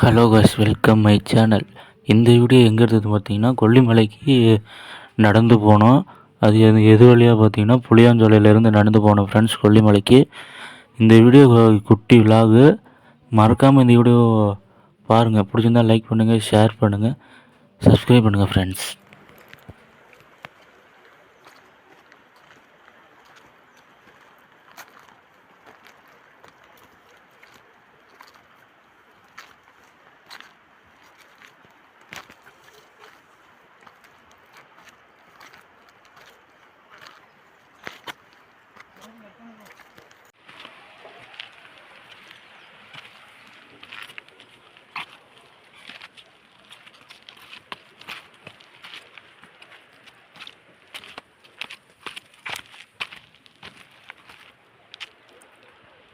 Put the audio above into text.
Hello guys, welcome my channel. இந்த video எங்கே இருந்தது பார்த்தீங்கன்னா, கொல்லிமலைக்கு நடந்து போனோம். அது எது வழியாக பார்த்தீங்கன்னா, புளியாஞ்சோலையிலேருந்து நடந்து போனோம் ஃப்ரெண்ட்ஸ் கொல்லிமலைக்கு. இந்த வீடியோ குட்டி விலாகு. மறக்காமல் இந்த வீடியோ பாருங்கள். பிடிச்சிருந்தால் லைக் பண்ணுங்கள், ஷேர் பண்ணுங்கள், சப்ஸ்கிரைப் பண்ணுங்கள் ஃப்ரெண்ட்ஸ்.